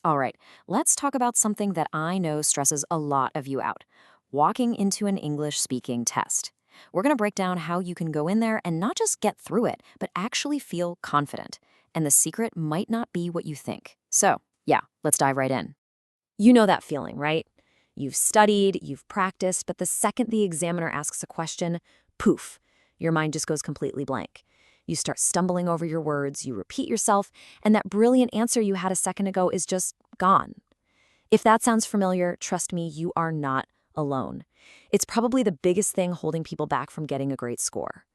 All right, let's talk about something that I know stresses a lot of you out: walking into an English speaking test. We're going to break down how you can go in there and not just get through it, but actually feel confident. And the secret might not be what you think. So, yeah, let's dive right in. You know that feeling, right? You've studied, you've practiced, but the second the examiner asks a question, poof, your mind just goes completely blank. You start stumbling over your words, you repeat yourself, and that brilliant answer you had a second ago is just gone. If that sounds familiar, trust me, you are not alone. It's probably the biggest thing holding people back from getting a great score.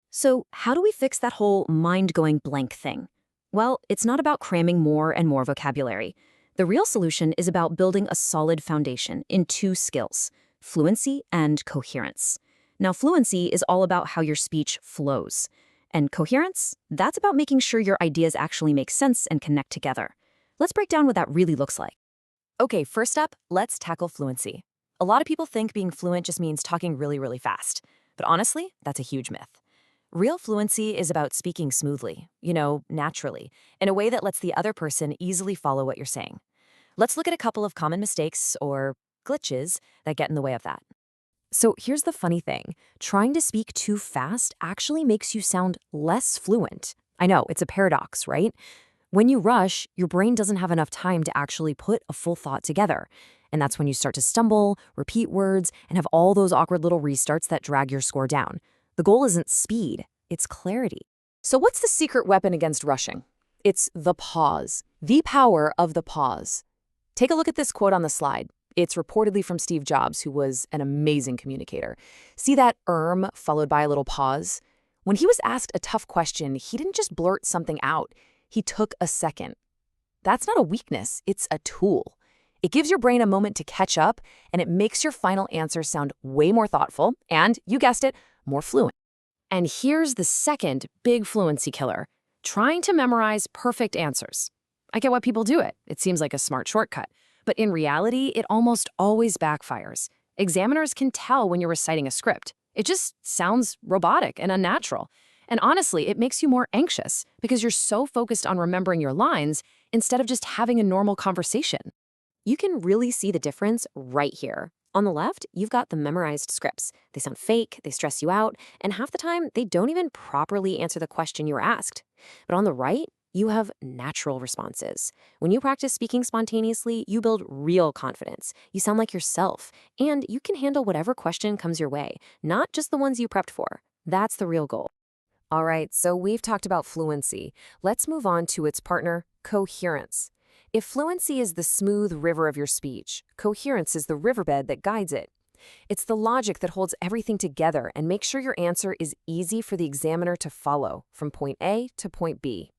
So, how do we fix that whole mind going blank thing? Well, it's not about cramming more and more vocabulary. The real solution is about building a solid foundation in two skills: fluency and coherence. Now, fluency is all about how your speech flows. And coherence, that's about making sure your ideas actually make sense and connect together. Let's break down what that really looks like. Okay, first up, let's tackle fluency. A lot of people think being fluent just means talking really, really fast. But honestly, that's a huge myth. Real fluency is about speaking smoothly, naturally, in a way that lets the other person easily follow what you're saying. Let's look at a couple of common mistakes or glitches that get in the way of that. So here's the funny thing. Trying to speak too fast actually makes you sound less fluent. I know, it's a paradox, right? When you rush, your brain doesn't have enough time to actually put a full thought together. And that's when you start to stumble, repeat words, and have all those awkward little restarts that drag your score down. The goal isn't speed, it's clarity. So what's the secret weapon against rushing? It's the pause, the power of the pause. Take a look at this quote on the slide. It's reportedly from Steve Jobs, who was an amazing communicator. See that followed by a little pause? When he was asked a tough question, he didn't just blurt something out. He took a second. That's not a weakness, it's a tool. It gives your brain a moment to catch up, and it makes your final answer sound way more thoughtful and, you guessed it, more fluent. And here's the second big fluency killer: trying to memorize perfect answers. I get why people do it. It seems like a smart shortcut. But in reality, it almost always backfires. Examiners can tell when you're reciting a script. It just sounds robotic and unnatural. And honestly, it makes you more anxious because you're so focused on remembering your lines instead of just having a normal conversation. You can really see the difference right here. On the left, you've got the memorized scripts. They sound fake, they stress you out, and half the time, they don't even properly answer the question you were asked. But on the right, you have natural responses. When you practice speaking spontaneously, you build real confidence. You sound like yourself, and you can handle whatever question comes your way, not just the ones you prepped for. That's the real goal. All right, so we've talked about fluency. Let's move on to its partner, coherence. If fluency is the smooth river of your speech, coherence is the riverbed that guides it. It's the logic that holds everything together and makes sure your answer is easy for the examiner to follow from point A to point B.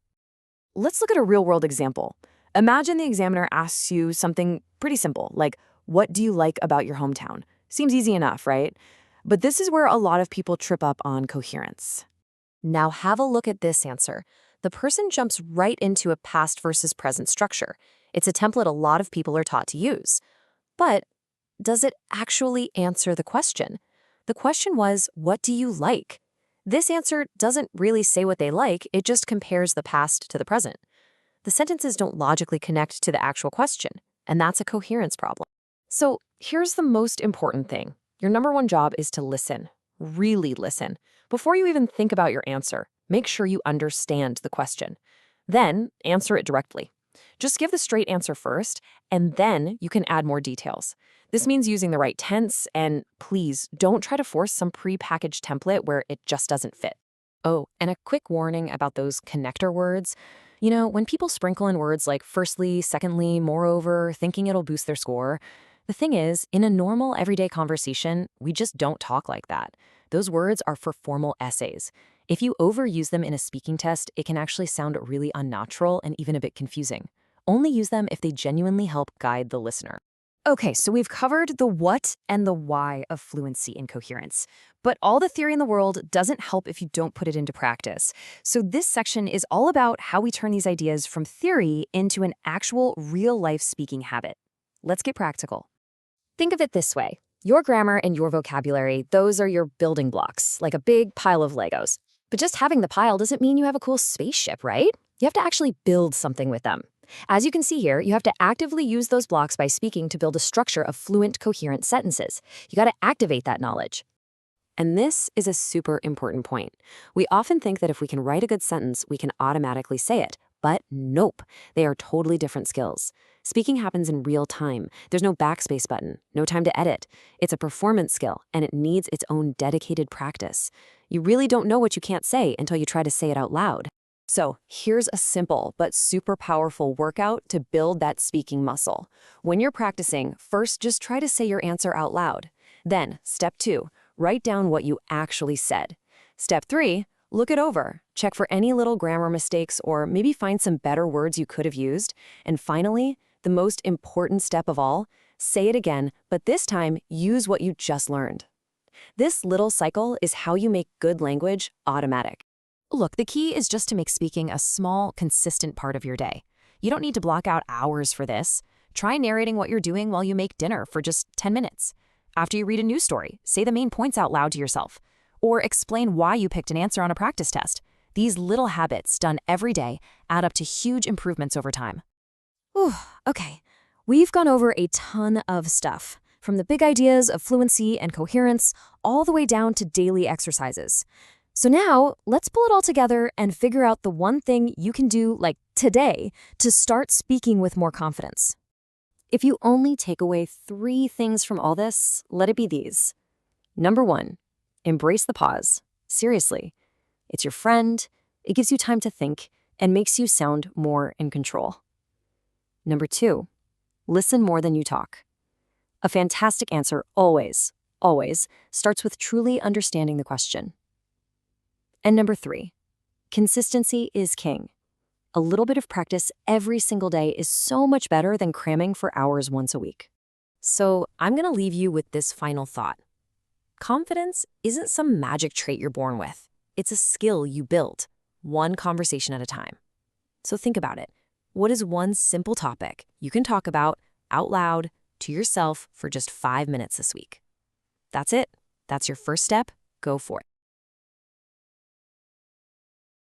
Let's look at a real-world example. Imagine the examiner asks you something pretty simple, like, what do you like about your hometown? Seems easy enough, right? But this is where a lot of people trip up on coherence. Now have a look at this answer. The person jumps right into a past versus present structure. It's a template a lot of people are taught to use. But does it actually answer the question? The question was, what do you like? This answer doesn't really say what they like, it just compares the past to the present. The sentences don't logically connect to the actual question, and that's a coherence problem. So here's the most important thing. Your number one job is to listen. Really listen. Before you even think about your answer, make sure you understand the question. Then answer it directly. Just give the straight answer first, and then you can add more details. This means using the right tense, and please don't try to force some pre-packaged template where it just doesn't fit. Oh, and a quick warning about those connector words. When people sprinkle in words like firstly, secondly, moreover, thinking it'll boost their score, the thing is, in a normal everyday conversation, we just don't talk like that. Those words are for formal essays. If you overuse them in a speaking test, it can actually sound really unnatural and even a bit confusing. Only use them if they genuinely help guide the listener. Okay, so we've covered the what and the why of fluency and coherence. But all the theory in the world doesn't help if you don't put it into practice. So this section is all about how we turn these ideas from theory into an actual real-life speaking habit. Let's get practical. Think of it this way. Your grammar and your vocabulary, those are your building blocks, like a big pile of Legos. But just having the pile doesn't mean you have a cool spaceship, right? You have to actually build something with them. As you can see here, you have to actively use those blocks by speaking to build a structure of fluent, coherent sentences. You got to activate that knowledge. And this is a super important point. We often think that if we can write a good sentence, we can automatically say it. But nope, they are totally different skills. Speaking happens in real time. There's no backspace button, no time to edit. It's a performance skill, and it needs its own dedicated practice. You really don't know what you can't say until you try to say it out loud. So here's a simple but super powerful workout to build that speaking muscle. When you're practicing, first just try to say your answer out loud. Then, step 2, write down what you actually said. Step 3, look it over. Check for any little grammar mistakes or maybe find some better words you could have used. And finally, the most important step of all, say it again, but this time use what you just learned. This little cycle is how you make good language automatic. Look, the key is just to make speaking a small, consistent part of your day. You don't need to block out hours for this. Try narrating what you're doing while you make dinner for just 10 minutes. After you read a news story, say the main points out loud to yourself. Or explain why you picked an answer on a practice test. These little habits done every day add up to huge improvements over time. Whew, okay. We've gone over a ton of stuff, from the big ideas of fluency and coherence all the way down to daily exercises. So now, let's pull it all together and figure out the one thing you can do, like today, to start speaking with more confidence. If you only take away 3 things from all this, let it be these. Number 1, embrace the pause. Seriously. It's your friend, it gives you time to think, and makes you sound more in control. Number 2, listen more than you talk. A fantastic answer always starts with truly understanding the question. And number 3, consistency is king. A little bit of practice every single day is so much better than cramming for hours once a week. So I'm going to leave you with this final thought. Confidence isn't some magic trait you're born with. It's a skill you build, one conversation at a time. So think about it. What is one simple topic you can talk about out loud to yourself for just 5 minutes this week? That's it. That's your first step. Go for it.